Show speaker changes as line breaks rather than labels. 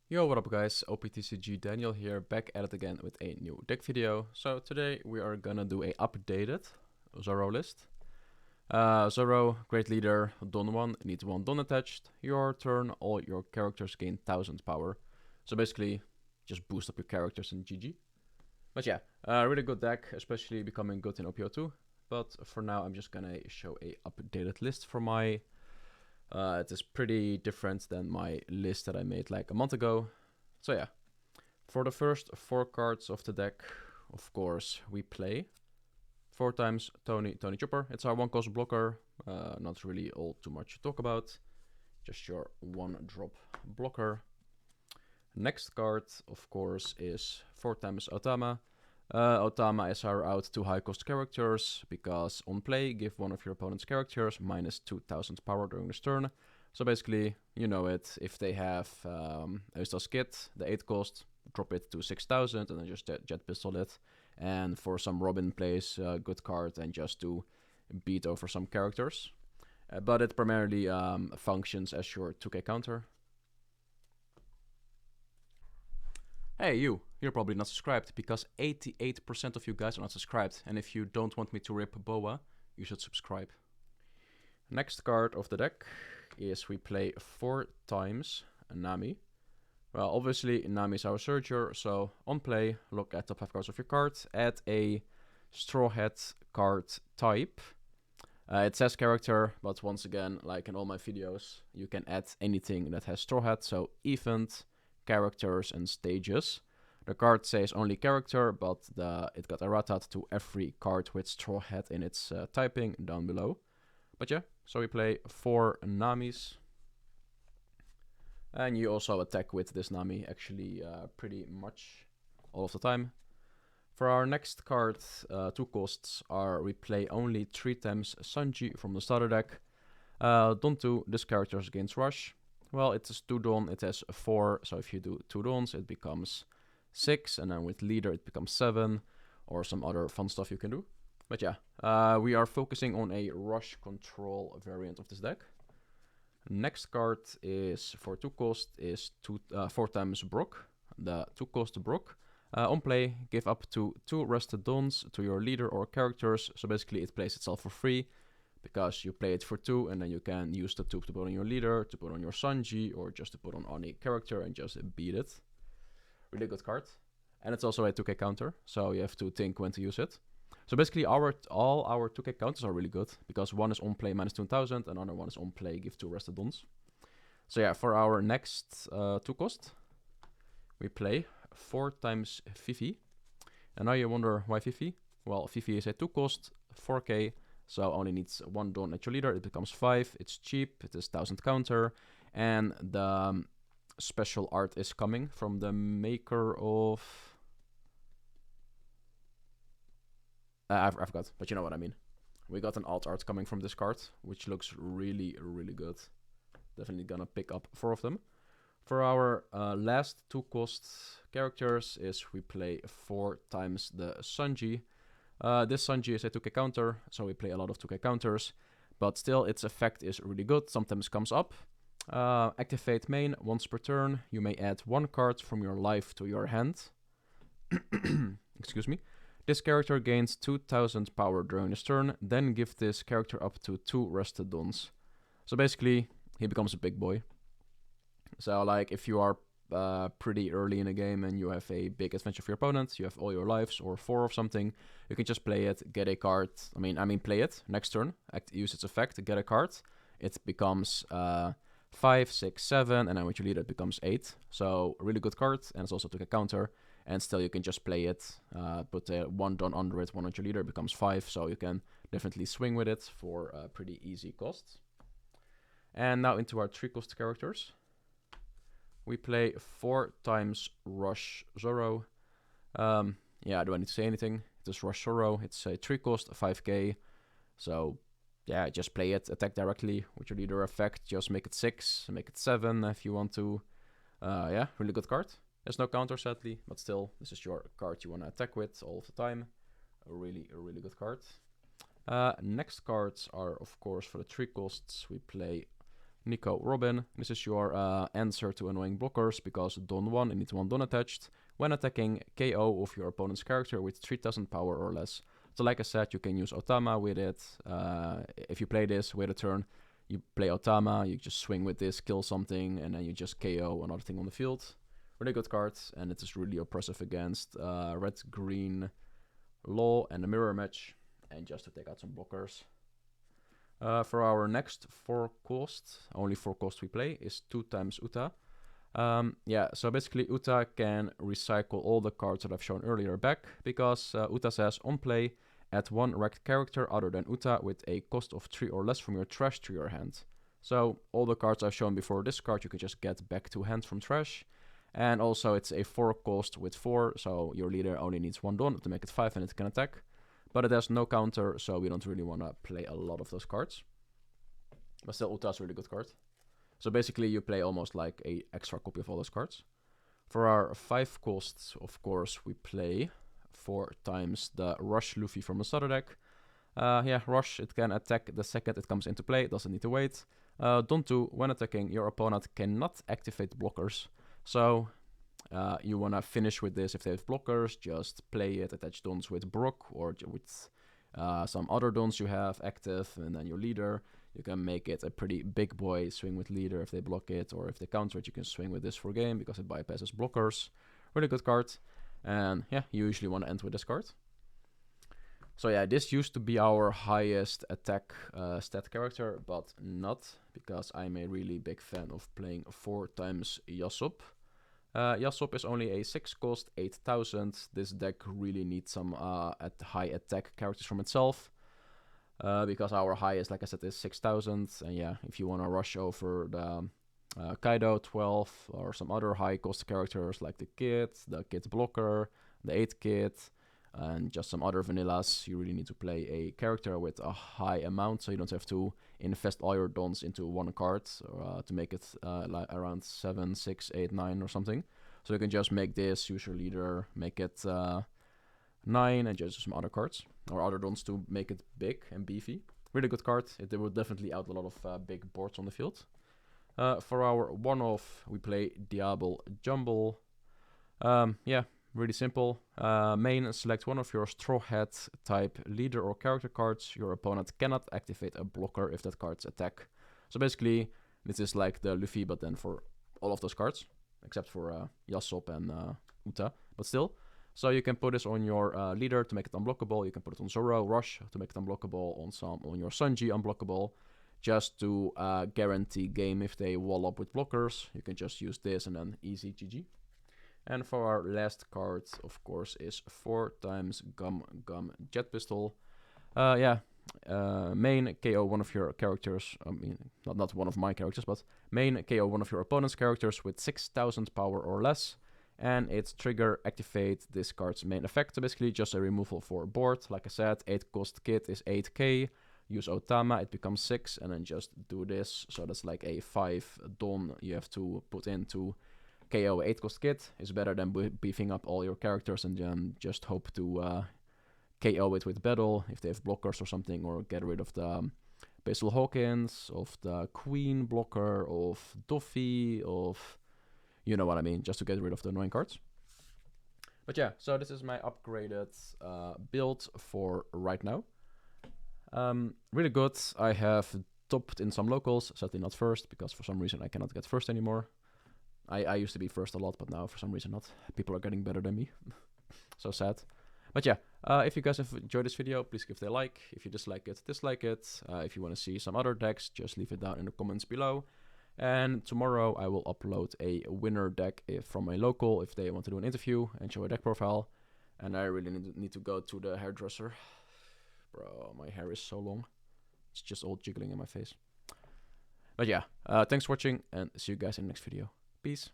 Yo, what up guys, OPTCG Daniel here, back at it again with a new deck video. So today we are gonna do a updated Zoro list. Zoro, great leader, Don 1, needs 1 Don attached. Your turn, all your characters gain 1000 power. So basically, just boost up your characters in GG. But yeah, really good deck, especially becoming good in OP02. But for now, I'm just gonna show a updated list for my... it is pretty different than my list that I made like a month ago. So yeah, for the first 4 cards of the deck, of course, we play 4 times Tony Chopper. It's our 1-cost blocker, not really all too much to talk about. Just your 1-drop blocker. Next card, of course, is 4 times Otama. Otama is our out 2 high-cost characters, because on play, give one of your opponent's characters minus 2000 power during this turn. So basically, you know it, if they have Eustace Kit, the 8 cost, drop it to 6000 and then just jet pistol it. And for some Robin plays, good card, and just to beat over some characters. But it primarily functions as your 2k counter. Hey you, you're probably not subscribed, because 88% of you guys are not subscribed, and if you don't want me to rip Boa, you should subscribe. Next card of the deck is we play 4 times Nami. Well, obviously Nami is our searcher, so on play, look at top 5 cards of your card, add a Straw Hat card type. It says character, but once again, like in all my videos, you can add anything that has Straw Hat, so event, characters and stages. The card says only character, but it got errated to every card with Straw Hat in its typing down below. But yeah, so we play 4 Namis. And you also attack with this Nami, actually pretty much all of the time. For our next card, 2 costs are we play only 3 times Sanji from the starter deck. Don 2, this character gains Rush. Well, it is 2 Dawn, it has 4, so if you do 2 Dawns, it becomes 6, and then with Leader, it becomes 7, or some other fun stuff you can do. But yeah, we are focusing on a Rush control variant of this deck. Next card is, for 2 cost, is 4 times Brook, the 2 cost Brook. On play, give up to 2 Rested Dawns to your leader or characters, so basically it plays itself for free, because you play it for 2, and then you can use the 2 to put on your leader, to put on your Sanji, or just to put on any character and just beat it. Really good card. And it's also a 2k counter, so you have to think when to use it. So basically all our 2k counters are really good, because one is on play minus 2000, and another one is on play give 2 Rested Dawns. So yeah, for our next 2 cost, we play 4 times Fifi. And now you wonder why Fifi? Well, Fifi is a 2 cost, 4k, so only needs 1 Dawn at your leader, it becomes 5, it's cheap, it is 1000 counter, and the special art is coming from the maker of... I forgot, but you know what I mean. We got an alt art coming from this card, which looks really, really good. Definitely gonna pick up 4 of them. For our last 2 cost characters is we play 4 times the Sanji. This Sanji is a 2k counter, so we play a lot of 2k counters, but still its effect is really good, sometimes comes up. Activate main, once per turn, you may add 1 card from your life to your hand. Excuse me. This character gains 2000 power during this turn, then give this character up to 2 Rested Dawns. So basically, he becomes a big boy. So like, if you are pretty early in a game and you have a big advantage for your opponent, you have all your lives or 4 of something, you can just play it, get a card. I mean play it next turn, use its effect, get a card. It becomes 5, 6, 7, and then with your leader it becomes 8. So a really good card, and it's also took a counter. And still you can just play it, put 1 Dawn under it, 1 on your leader, it becomes 5. So you can definitely swing with it for pretty easy costs. And now into our 3 cost characters. We play 4 times Rush Zoro. Yeah, do I need to say anything? It is Rush Zoro. It's a 3 cost, 5k. So yeah, just play it, attack directly with your leader effect. Just make it 6, make it 7 if you want to. Yeah, really good card. There's no counter sadly, but still, this is your card you want to attack with all of the time. A really good card. Next cards are, of course, for the 3 costs, we play Nico, Robin. This is your answer to annoying blockers, because Don 1, it needs 1 Don attached. When attacking, KO of your opponent's character with 3000 power or less. So like I said, you can use Otama with it. If you play this, wait a turn, you play Otama, you just swing with this, kill something, and then you just KO another thing on the field. Really good card, and it is really oppressive against red-green Law and the mirror match, and just to take out some blockers. For our next 4 cost, only 4 cost we play, is 2 times Uta. Yeah, so basically Uta can recycle all the cards that I've shown earlier back, because Uta says on play, add 1 wrecked character other than Uta with a cost of 3 or less from your trash to your hand. So all the cards I've shown before this card you can just get back to hand from trash. And also it's a 4 cost with 4, so your leader only needs 1 Don to make it 5 and it can attack. But it has no counter, so we don't really want to play a lot of those cards. But still, Uta is a really good card. So basically you play almost like a extra copy of all those cards. For our 5 costs, of course, we play 4 times the Rush Luffy from the starter deck. Yeah, Rush, it can attack the second it comes into play, it doesn't need to wait. Don 2, when attacking, your opponent cannot activate blockers. So you want to finish with this if they have blockers, just play it, attach Dons with Brook or with some other Dons you have active, and then your leader. You can make it a pretty big boy, swing with leader if they block it, or if they counter it, you can swing with this for game because it bypasses blockers. Really good card. And yeah, you usually want to end with this card. So yeah, this used to be our highest attack stat character, but not, because I'm a really big fan of playing 4 times Yasop. Yasop is only a 6 cost, 8000. This deck really needs some high attack characters from itself. Because our highest, like I said, is 6000. And yeah, if you want to rush over the Kaido 12 or some other high cost characters like the Kid blocker, the 8 Kid, and just some other vanillas, you really need to play a character with a high amount, so you don't have to invest all your Dons into 1 card to make it like around 7, 6, 8, 9 or something. So you can just make this, use your leader, make it 9, and just some other cards or other Dons to make it big and beefy. Really good card. It will definitely out a lot of big boards on the field. For our one-off, we play Diablo Jumble. Yeah, really simple. Main, select one of your Straw Hat type leader or character cards. Your opponent cannot activate a blocker if that card's attack. So basically, this is like the Luffy, but then for all of those cards, except for Yasop and Uta, but still. So you can put this on your leader to make it unblockable. You can put it on Zoro, Rush to make it unblockable, on your Sanji unblockable, just to guarantee game if they wall up with blockers. You can just use this and then easy GG. And for our last card, of course, is 4 times Gum Jet Pistol. Yeah, main KO one of your characters. I mean, not one of my characters, but main KO one of your opponent's characters with 6000 power or less. And its trigger activate this card's main effect. So basically just a removal for board. Like I said, 8 cost kit is 8k. Use Otama, it becomes 6, and then just do this. So that's like a 5 Don you have to put into KO 8 cost kit. Is better than beefing up all your characters and then just hope to KO it with battle if they have blockers or something, or get rid of the Basil Hawkins, of the Queen blocker, of Duffy, of... You know what I mean, just to get rid of the annoying cards. But yeah, so this is my upgraded build for right now. Really good. I have topped in some locals, certainly not first, because for some reason I cannot get first anymore. I used to be first a lot, but now for some reason not. People are getting better than me. So sad. But yeah, if you guys have enjoyed this video, please give it a like. If you dislike it, dislike it. If you want to see some other decks, just leave it down in the comments below. And tomorrow I will upload a winner deck from a local if they want to do an interview and show a deck profile. And I really need to go to the hairdresser. Bro, my hair is so long. It's just all jiggling in my face. But yeah, thanks for watching and see you guys in the next video. Peace.